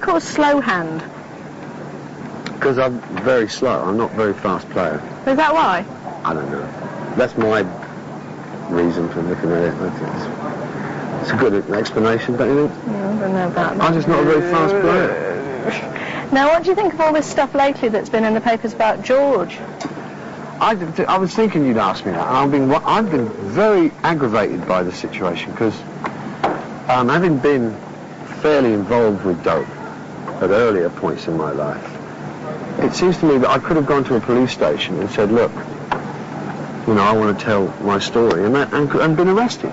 called slow hand? Because I'm very slow. I'm not a very fast player. Is that why? I don't know. That's my reason for looking at it. I think it's a good explanation, don't you think? Yeah, I don't know about that. I'm just not a very fast player. Now, what do you think of all this stuff lately that's been in the papers about George? I was thinking you'd ask me that, and I've been very aggravated by the situation, because having been fairly involved with dope at earlier points in my life, it seems to me that I could have gone to a police station and said, look, you know, I want to tell my story, and been arrested.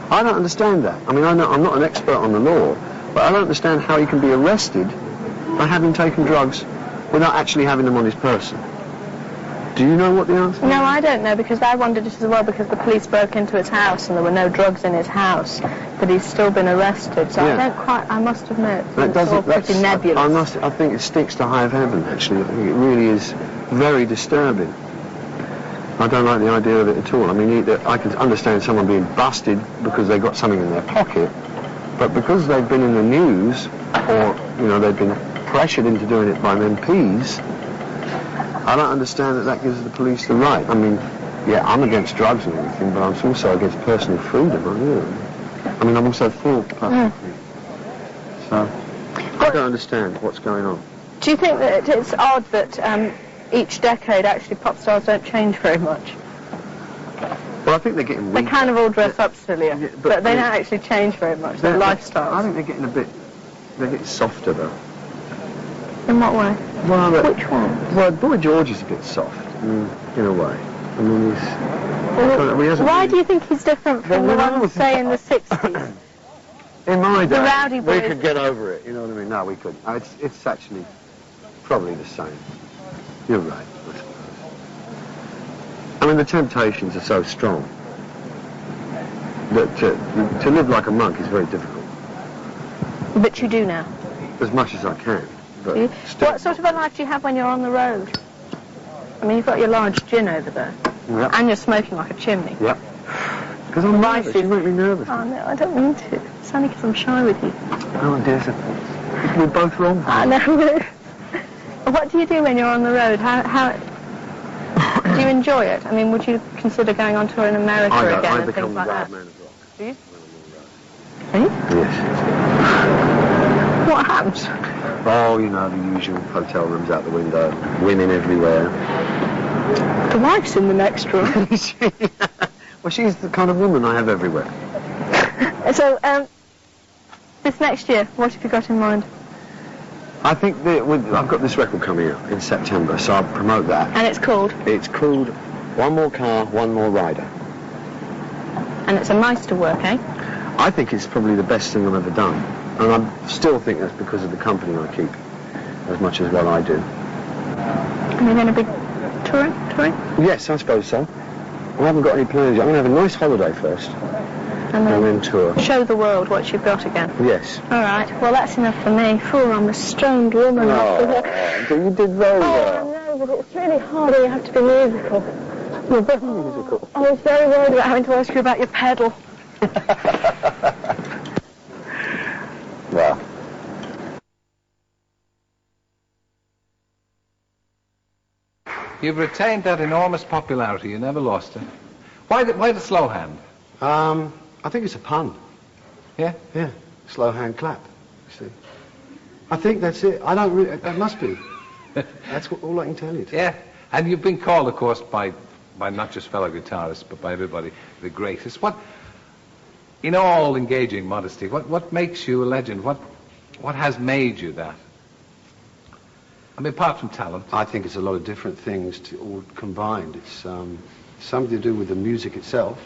I don't understand that. I mean, I'm not an expert on the law, but I don't understand how he can be arrested for having taken drugs without actually having them on his person. Do you know what the answer is? No, I don't know, because I wondered it as well, because the police broke into his house and there were no drugs in his house, but he's still been arrested, so yeah. I must admit, it's all pretty nebulous. I think it stinks to high of heaven, actually. I think it really is very disturbing. I don't like the idea of it at all. I mean, I can understand someone being busted because they got something in their pocket, but because they've been in the news, or, you know, they've been pressured into doing it by MPs, I don't understand that gives the police the right. I mean, yeah, I'm against drugs and everything, but I'm also against personal freedom, aren't you? I mean, I'm also for personal freedom. So, I don't understand what's going on. Do you think that it's odd that each decade actually pop stars don't change very much? Well, I think they're getting weaker. They kind of all dress up sillier, but they don't actually change very much, their lifestyles. I think they're getting they're getting softer, though. In what way? Well, which one? Well, Boy George is a bit soft, in a way. I mean, why do you think he's different from the ones, say, in the 60s? In my day, the rowdy boys. We could get over it, you know what I mean? No, we couldn't. It's actually probably the same. You're right, I suppose. I mean, the temptations are so strong that to live like a monk is very difficult. But you do now? As much as I can. But what sort of a life do you have when you're on the road? I mean, you've got your large gin over there. Yep. And you're smoking like a chimney. Yep. Because I'm nervous. You make me nervous. Oh, no, I don't mean to. It's only because I'm shy with you. Oh, dear. We're both wrong. I know. What do you do when you're on the road? How do you enjoy it? I mean, would you consider going on tour in America again and things like that? I become the man of rock. Do you? When I'm on the road. Are you? Yes. What happens? Oh, you know, the usual hotel rooms out the window, women everywhere. The wife's in the next room. Well, she's the kind of woman I have everywhere. So, this next year, what have you got in mind? I think I've got this record coming out in September, so I'll promote that. And it's called? It's called One More Car, One More Rider. And it's a Meisterwork, eh? I think it's probably the best thing I've ever done. And I still think that's because of the company I keep, as much as what I do. Are you going to be touring? Yes, I suppose so. I haven't got any plans yet. I'm going to have a nice holiday first. And then tour. Show the world what you've got again. Yes. All right. Well, that's enough for me. I'm a stoned woman. Oh, you did very well. Oh, I know, but it's really hard when you have to be musical. You're very musical. I was very worried about having to ask you about your pedal. Well. You've retained that enormous popularity. You never lost it. Why the slow hand? I think it's a pun. Yeah? Yeah. Slow hand clap, you see. I think that's it. I don't really... That must be. That's all I can tell you. Yeah. And you've been called, of course, by not just fellow guitarists, but by everybody, the greatest. What, in all engaging modesty, what makes you a legend? What has made you that? I mean, apart from talent. I think it's a lot of different things all combined. It's something to do with the music itself.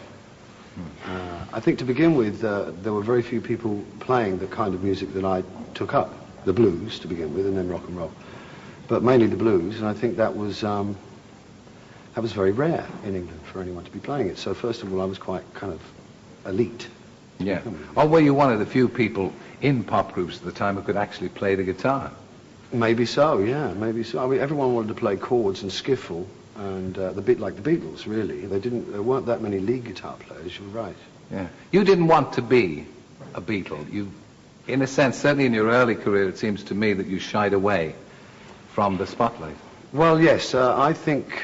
I think to begin with, there were very few people playing the kind of music that I took up. The blues to begin with, and then rock and roll. But mainly the blues, and I think that was very rare in England for anyone to be playing it. So first of all, I was quite kind of elite. Yeah. Or were you one of the few people in pop groups at the time who could actually play the guitar? Maybe so, yeah, maybe so. I mean, everyone wanted to play chords and skiffle, and like the Beatles, really. There weren't that many lead guitar players, you're right. Yeah. You didn't want to be a Beatle. in a sense, certainly in your early career, it seems to me that you shied away from the spotlight. Well, yes, I think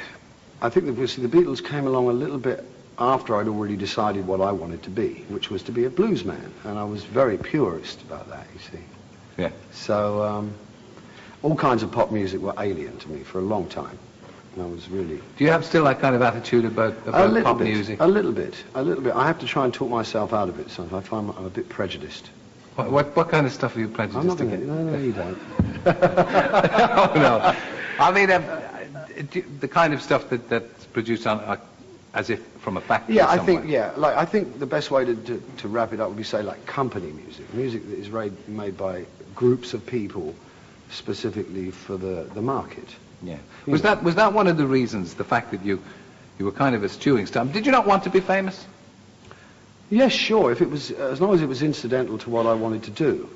that the Beatles came along a little bit after I'd already decided what I wanted to be, which was to be a blues man, and I was very purist about that, you see. Yeah. So all kinds of pop music were alien to me for a long time. And I was really... Do you have still that kind of attitude about pop music? A little bit. I have to try and talk myself out of it sometimes. I find I'm a bit prejudiced. What kind of stuff are you prejudiced against? No, you don't. Oh, no. I mean, the kind of stuff that's produced on, as if from a factory. Yeah, somewhere. I think the best way to wrap it up would be, say, like company music that is made by groups of people specifically for the market. Yeah. Was that one of the reasons, the fact that you were kind of eschewing stuff? Did you not want to be famous? Yes, sure. If it was, as long as it was incidental to what I wanted to do.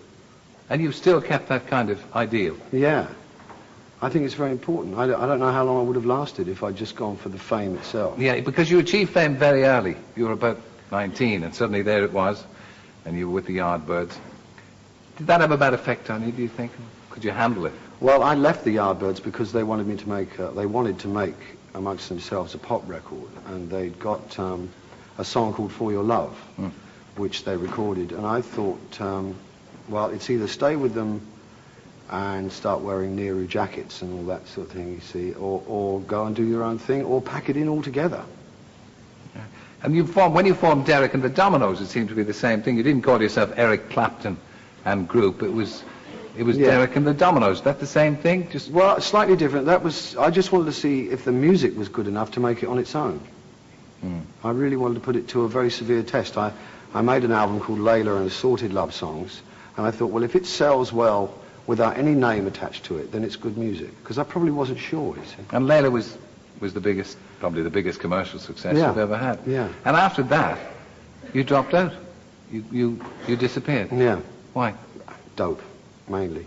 And you've still kept that kind of ideal? Yeah. I think it's very important. I don't know how long I would have lasted if I'd just gone for the fame itself. Yeah, because you achieved fame very early. You were about 19, and suddenly there it was, and you were with the Yardbirds. Did that have a bad effect on you, do you think? Could you handle it? Well, I left the Yardbirds because they wanted me to make, they wanted to make amongst themselves a pop record, and they'd got a song called For Your Love, which they recorded, and I thought, well, it's either stay with them and start wearing Nehru jackets and all that sort of thing, you see, or go and do your own thing, or pack it in altogether. Yeah. And when you formed Derek and the Dominoes, it seemed to be the same thing. You didn't call yourself Eric Clapton and group. It was Derek and the Dominoes. Is that the same thing? Well, slightly different. I just wanted to see if the music was good enough to make it on its own. I really wanted to put it to a very severe test. I made an album called Layla and Assorted Love Songs, and I thought, well, if it sells well without any name attached to it, then it's good music. Because I probably wasn't sure, you see. And Layla was probably the biggest commercial success you've ever had. Yeah. And after that, you dropped out. You disappeared. Yeah. Why? Dope, mainly.